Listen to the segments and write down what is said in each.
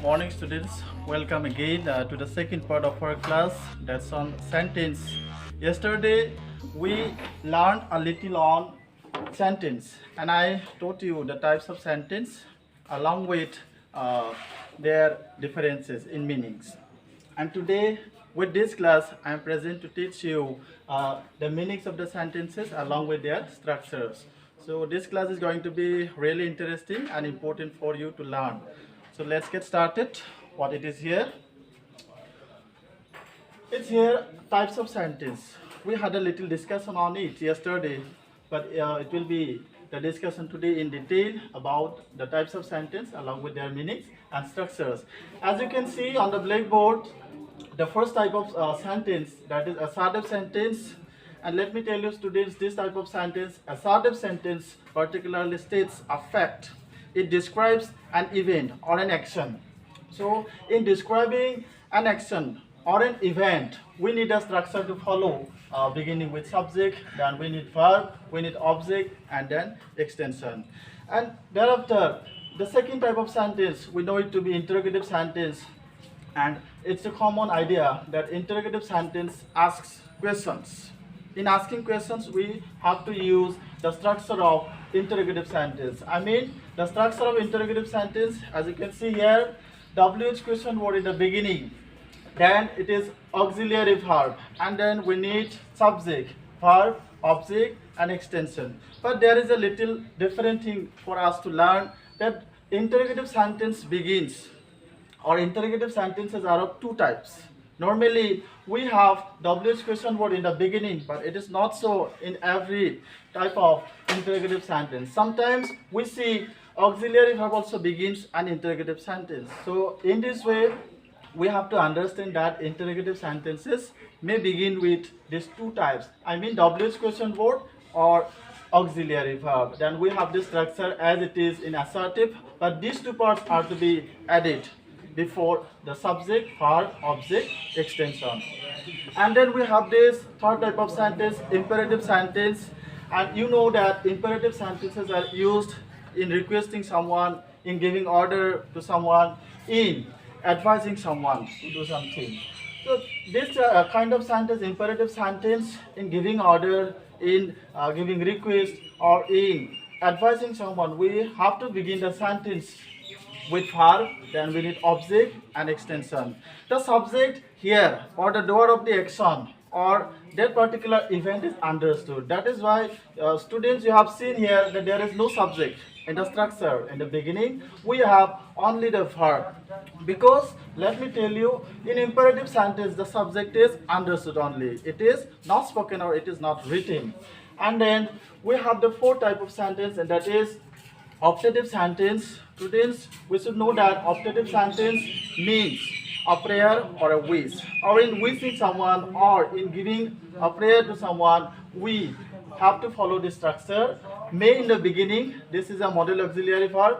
Morning students, welcome again to the second part of our class, that's on sentence. Yesterday we learned a little on sentence and I taught you the types of sentence along with their differences in meanings. And today with this class I am present to teach you the meanings of the sentences along with their structures. So this class is going to be really interesting and important for you to learn. So let's get started. What it is here? It's here types of sentence. We had a little discussion on it yesterday, but it will be the discussion today in detail about the types of sentence along with their meanings and structures. As you can see on the blackboard, the first type of sentence, that is assertive sentence. And let me tell you students, this type of sentence, assertive sentence, particularly states a fact. It describes an event or an action. So in describing an action or an event, we need a structure to follow, beginning with subject, then we need verb, we need object, and then extension. And thereafter, the second type of sentence, we know it to be interrogative sentence. And it's a common idea that interrogative sentence asks questions. In asking questions, we have to use the structure of interrogative sentence. I mean, the structure of interrogative sentence, as you can see here, WH question word in the beginning, then it is auxiliary verb, and then we need subject, verb, object, and extension. But there is a little different thing for us to learn, that interrogative sentence begins, or interrogative sentences are of two types. Normally, we have WH question word in the beginning, but it is not so in every type of interrogative sentence. Sometimes we see auxiliary verb also begins an interrogative sentence. So in this way, we have to understand that interrogative sentences may begin with these two types. I mean WH question word or auxiliary verb. Then we have this structure as it is in assertive, but these two parts are to be added before the subject, verb, object, extension. And then we have this third type of sentence, imperative sentence. And you know that imperative sentences are used in requesting someone, in giving order to someone, in advising someone to do something. So this kind of sentence, imperative sentence, in giving order, in giving request, or in advising someone, we have to begin the sentence with verb, then we need object and extension. The subject here or the doer of the action or that particular event is understood. That is why students, you have seen here that there is no subject in the structure. In the beginning we have only the verb, because let me tell you, in imperative sentence the subject is understood only. It is not spoken or it is not written. And then we have the fourth type of sentence, and that is optative sentence. Students, we should know that optative sentence means a prayer or a wish, or in wishing someone or in giving a prayer to someone, we have to follow this structure. May in the beginning, this is a model auxiliary verb,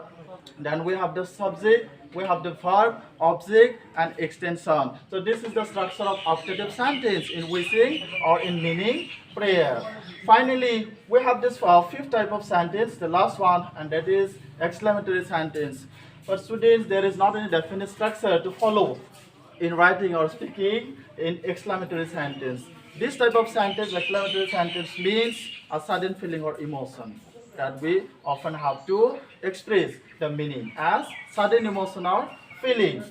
then we have the subject, we have the verb, object, and extension. So this is the structure of optative sentence in wishing or in meaning prayer. Finally, we have this fifth type of sentence, the last one, and that is exclamatory sentence. For students, there is not any definite structure to follow in writing or speaking in exclamatory sentence. This type of sentence, exclamatory sentence, means a sudden feeling or emotion that we often have to express the meaning as sudden emotion or feeling.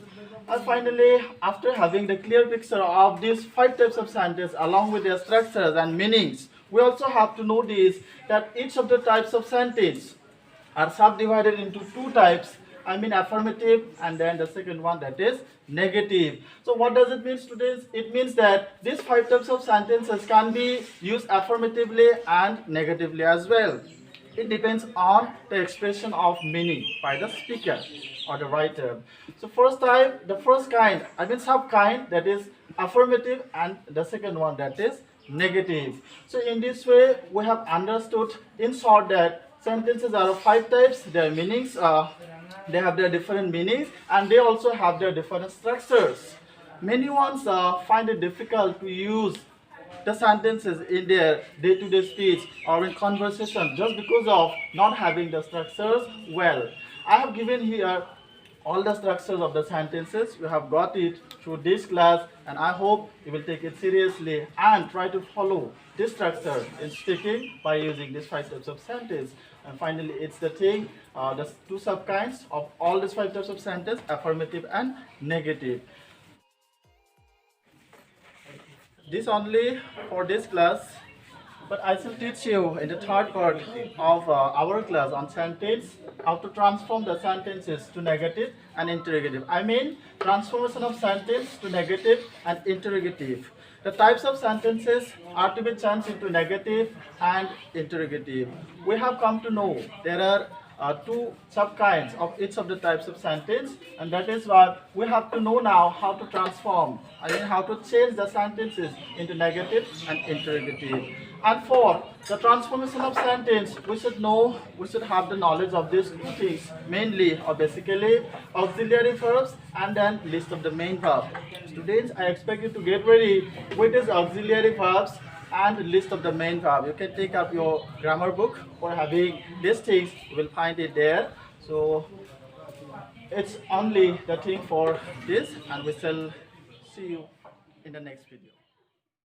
And finally, after having the clear picture of these five types of sentence along with their structures and meanings, we also have to know this, that each of the types of sentence are subdivided into two types. I mean affirmative, and then the second one, that is negative. So what does it mean, students? It means that these five types of sentences can be used affirmatively and negatively as well. It depends on the expression of meaning by the speaker or the writer. So first type, the first kind, I mean sub-kind, that is affirmative, and the second one, that is negative. So in this way, we have understood in short that sentences are of five types. Their meanings, they have their different meanings, and they also have their different structures. Many ones find it difficult to use the sentences in their day-to-day speech or in conversation just because of not having the structures well. I have given here all the structures of the sentences. You have got it through this class, and I hope you will take it seriously and try to follow this structure in speaking by using these 5 types of sentence. And finally, it's the thing, the 2 subkinds of all these 5 types of sentence: affirmative and negative. This only for this class, but I shall teach you in the third part of our class on sentence how to transform the sentences to negative and interrogative. I mean transformation of sentence to negative and interrogative. The types of sentences are to be changed into negative and interrogative. We have come to know there are 2 subkinds of each of the types of sentence, and that is why we have to know now how to transform, I mean how to change the sentences into negative and interrogative. And for the transformation of sentence, we should have the knowledge of these 2 things, mainly or basically auxiliary verbs and then list of the main verb. Students, I expect you to get ready with these auxiliary verbs and list of the main verb. You can take up your grammar book for having these things, you will find it there. So it's only the thing for this, and we shall see you in the next video.